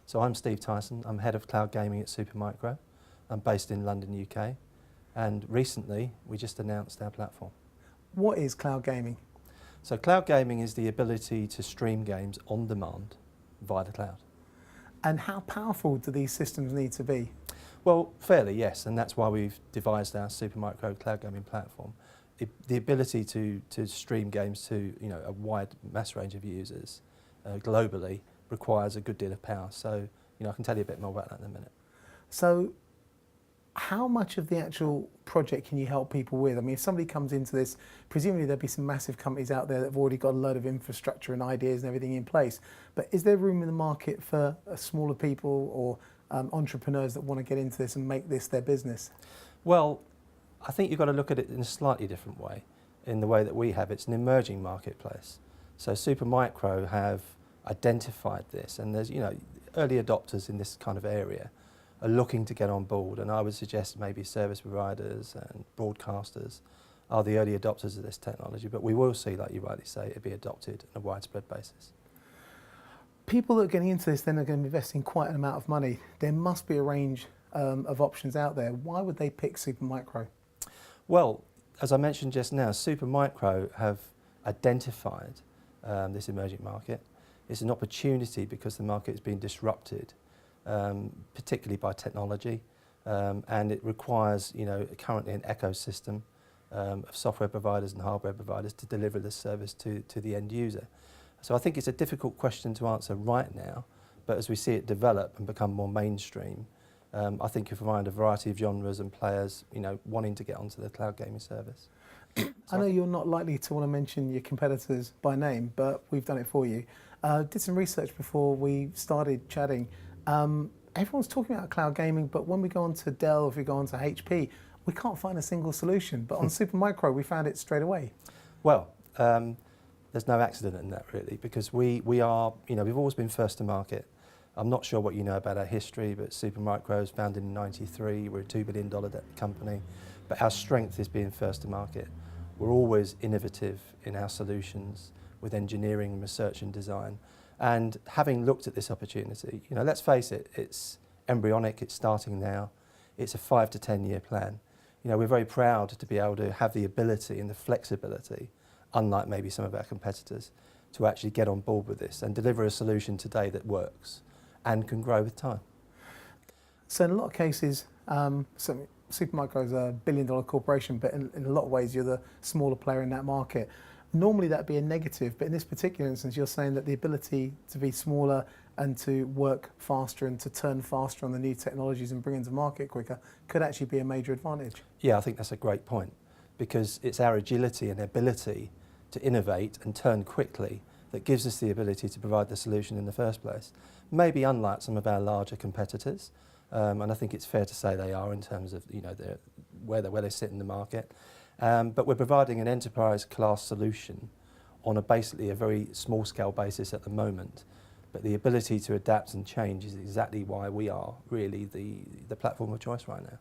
So I'm Steve Tyson, I'm Head of Cloud Gaming at Supermicro. I'm based in London, UK, and recently we just announced our platform. What is cloud gaming? So cloud gaming is the ability to stream games on demand via the cloud. And how powerful do these systems need to be? Well, fairly, yes, and that's why we've devised our Supermicro cloud gaming platform. The ability to stream games to a wide mass range of users globally requires a good deal of power. So I can tell you a bit more about that in a minute. So how much of the actual project can you help people with? I mean, if somebody comes into this, presumably there'll be some massive companies out there that have already got a load of infrastructure and ideas and everything in place. But is there room in the market for smaller people or entrepreneurs that want to get into this and make this their business? Well, I think you've got to look at it in a slightly different way, in the way that we have. It's an emerging marketplace. So Supermicro have identified this, and there's early adopters in this kind of area are looking to get on board, and I would suggest maybe service providers and broadcasters are the early adopters of this technology, but we will see, like you rightly say, it be adopted on a widespread basis. People that are getting into this then are going to be investing quite an amount of money. There must be a range of options out there. Why would they pick Supermicro? Well, as I mentioned just now, Supermicro have identified this emerging market. It's an opportunity because the market has been disrupted, particularly by technology, and it requires, currently an ecosystem of software providers and hardware providers to deliver this service to the end user. So I think it's a difficult question to answer right now, but as we see it develop and become more mainstream, I think you'll find a variety of genres and players, wanting to get onto the cloud gaming service. I know you're not likely to want to mention your competitors by name, but we've done it for you. Did some research before we started chatting. Everyone's talking about cloud gaming, but when we go on to Dell, if we go on to HP, we can't find a single solution. But on Supermicro, we found it straight away. Well, there's no accident in that really, because we are, we've always been first to market. I'm not sure what you know about our history, but Supermicro was founded in '93. We're a $2 billion company, but our strength is being first to market. We're always innovative in our solutions with engineering, research and design. And having looked at this opportunity, let's face it, it's embryonic, it's starting now. It's a 5 to 10 year plan. We're very proud to be able to have the ability and the flexibility, unlike maybe some of our competitors, to actually get on board with this and deliver a solution today that works and can grow with time. So in a lot of cases, Supermicro is a $1 billion corporation, but in a lot of ways you're the smaller player in that market. Normally that'd be a negative, but in this particular instance you're saying that the ability to be smaller and to work faster and to turn faster on the new technologies and bring into market quicker could actually be a major advantage. Yeah, I think that's a great point, because it's our agility and ability to innovate and turn quickly that gives us the ability to provide the solution in the first place. Maybe unlike some of our larger competitors, and I think it's fair to say they are in terms of where they sit in the market. But we're providing an enterprise class solution on basically a very small scale basis at the moment. But the ability to adapt and change is exactly why we are really the platform of choice right now.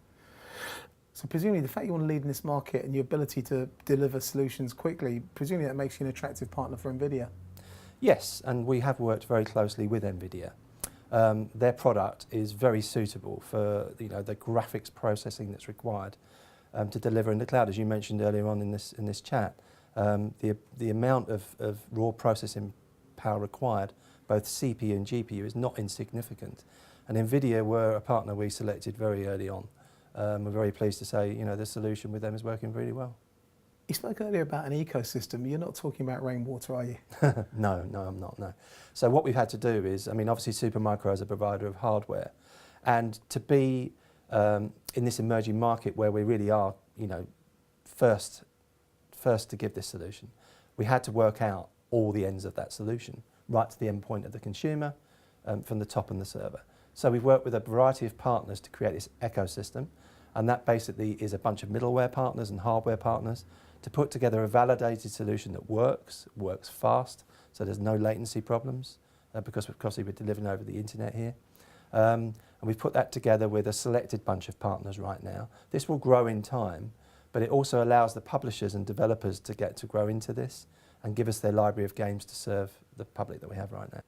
So presumably the fact you want to lead in this market and your ability to deliver solutions quickly, presumably that makes you an attractive partner for NVIDIA. Yes, and we have worked very closely with NVIDIA. Their product is very suitable for the graphics processing that's required to deliver in the cloud. As you mentioned earlier on in this chat, the amount of raw processing power required, both CPU and GPU, is not insignificant. And NVIDIA were a partner we selected very early on. We're very pleased to say the solution with them is working really well. You spoke earlier about an ecosystem. You're not talking about rainwater, are you? No, I'm not, no. So what we've had to do is, obviously Supermicro is a provider of hardware, and to be in this emerging market where we really are, first to give this solution, we had to work out all the ends of that solution, right to the end point of the consumer, from the top and the server. So we've worked with a variety of partners to create this ecosystem, and that basically is a bunch of middleware partners and hardware partners to put together a validated solution that works fast, so there's no latency problems, because obviously we're delivering over the internet here. And we've put that together with a selected bunch of partners right now. This will grow in time, but it also allows the publishers and developers to get to grow into this and give us their library of games to serve the public that we have right now.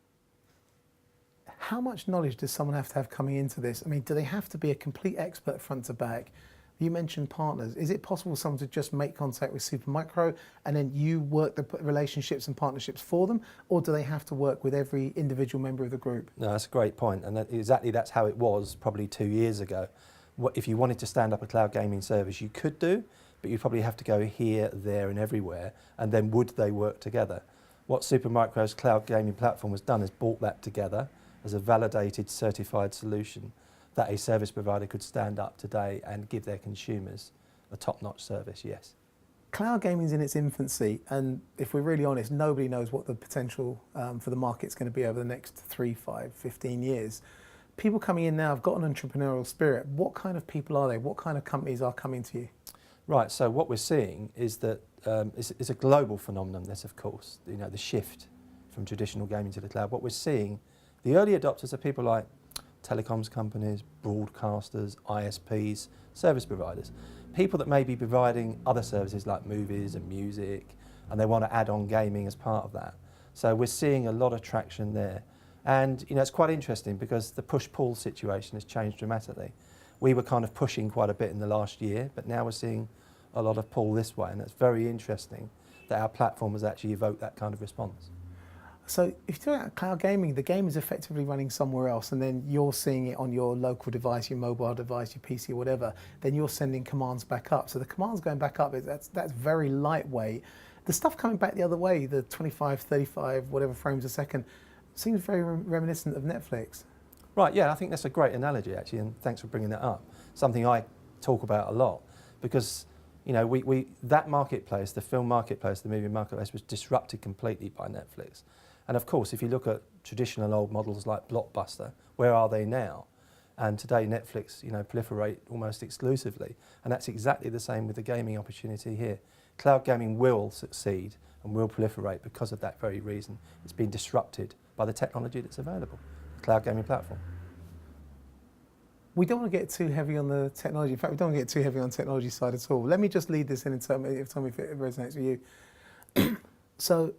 How much knowledge does someone have to have coming into this? I mean, do they have to be a complete expert front to back? You mentioned partners. Is it possible for someone to just make contact with Supermicro and then you work the relationships and partnerships for them, or do they have to work with every individual member of the group? No, that's a great point, and exactly that's how it was probably 2 years ago. If you wanted to stand up a cloud gaming service, you could do, but you'd probably have to go here, there and everywhere, and then would they work together? What Supermicro's cloud gaming platform has done is brought that together as a validated, certified solution that a service provider could stand up today and give their consumers a top-notch service, yes. Cloud gaming is in its infancy, and if we're really honest, nobody knows what the potential for the market's going to be over the next 3, 5, 15 years. People coming in now have got an entrepreneurial spirit. What kind of people are they? What kind of companies are coming to you? Right, so what we're seeing is that it's a global phenomenon, this of course, the shift from traditional gaming to the cloud. What we're seeing, the early adopters are people like telecoms companies, broadcasters, ISPs, service providers, people that may be providing other services like movies and music, and they want to add on gaming as part of that. So we're seeing a lot of traction there. And it's quite interesting because the push-pull situation has changed dramatically. We were kind of pushing quite a bit in the last year, but now we're seeing a lot of pull this way, and it's very interesting that our platform has actually evoked that kind of response. So if you're talking about cloud gaming, the game is effectively running somewhere else, and then you're seeing it on your local device, your mobile device, your PC, or whatever. Then you're sending commands back up. So the commands going back up, that's very lightweight. The stuff coming back the other way, the 25, 35, whatever frames a second, seems very reminiscent of Netflix. Right, yeah, I think that's a great analogy actually, and thanks for bringing that up. Something I talk about a lot because that marketplace, the film marketplace, the movie marketplace was disrupted completely by Netflix. And of course, if you look at traditional old models like Blockbuster, where are they now? And today Netflix, proliferate almost exclusively. And that's exactly the same with the gaming opportunity here. Cloud gaming will succeed and will proliferate because of that very reason. It's been disrupted by the technology that's available, the cloud gaming platform. We don't want to get too heavy on the technology. In fact, we don't want to get too heavy on the technology side at all. Let me just lead this in and tell me if it resonates with you.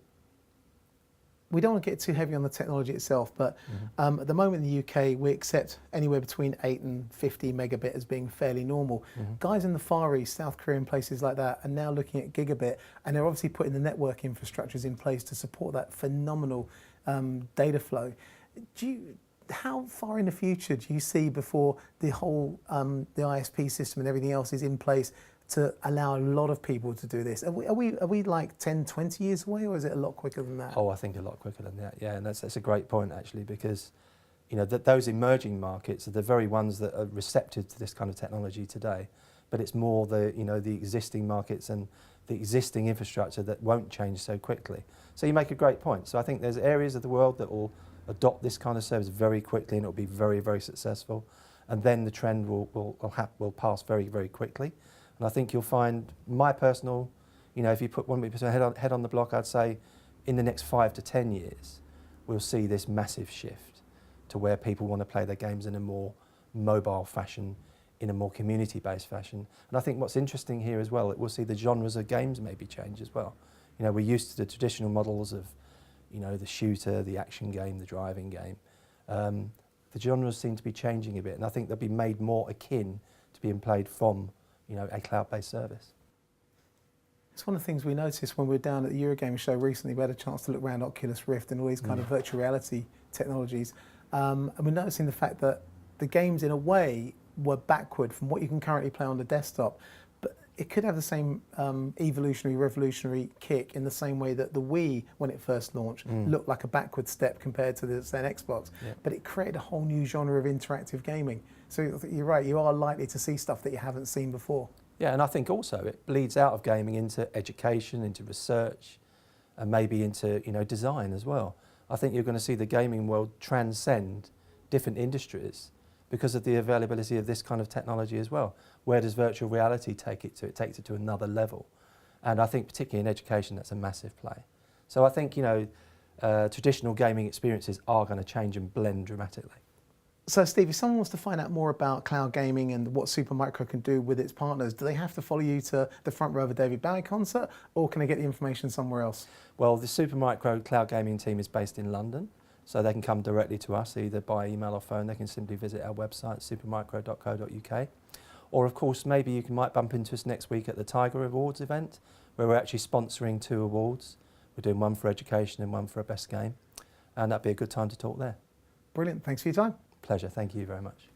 We don't want to get too heavy on the technology itself, but at the moment in the UK, we accept anywhere between 8 and 50 megabit as being fairly normal. Guys in the Far East, South Korea and places like that are now looking at gigabit, and they're obviously putting the network infrastructures in place to support that phenomenal data flow. How far in the future do you see before the whole the ISP system and everything else is in place to allow a lot of people to do this? Are we like 10, 20 years away, or is it a lot quicker than that? Oh, I think a lot quicker than that, yeah, and that's a great point actually, because those emerging markets are the very ones that are receptive to this kind of technology today, but it's more the the existing markets and the existing infrastructure that won't change so quickly. So you make a great point. So I think there's areas of the world that will adopt this kind of service very quickly, and it'll be very, very successful, and then the trend will pass very, very quickly. And I think you'll find, my personal, if you put 1% head on the block, I'd say in the next 5 to 10 years, we'll see this massive shift to where people want to play their games in a more mobile fashion, in a more community-based fashion. And I think what's interesting here as well, we'll see the genres of games maybe change as well. We're used to the traditional models of, the shooter, the action game, the driving game. The genres seem to be changing a bit, and I think they'll be made more akin to being played from a cloud-based service. It's one of the things we noticed when we were down at the Eurogamer show recently. We had a chance to look around Oculus Rift and all these kind of virtual reality technologies. And we're noticing the fact that the games, in a way, were backward from what you can currently play on the desktop. But it could have the same revolutionary kick in the same way that the Wii, when it first launched, looked like a backward step compared to the Xbox. Yeah. But it created a whole new genre of interactive gaming. So you're right, you are likely to see stuff that you haven't seen before. Yeah, and I think also it bleeds out of gaming into education, into research, and maybe into design as well. I think you're going to see the gaming world transcend different industries because of the availability of this kind of technology as well. Where does virtual reality take it to? It takes it to another level. And I think particularly in education, that's a massive play. So I think, traditional gaming experiences are going to change and blend dramatically. So Steve, if someone wants to find out more about cloud gaming and what Supermicro can do with its partners, do they have to follow you to the front row of a David Bowie concert, or can they get the information somewhere else? Well, the Supermicro cloud gaming team is based in London, So they can come directly to us, either by email or phone. They can simply visit our website, supermicro.co.uk. Or of course, maybe you might bump into us next week at the Tiger Awards event, where we're actually sponsoring 2 awards. We're doing one for education and one for a best game. And that'd be a good time to talk there. Brilliant. Thanks for your time. Pleasure. Thank you very much.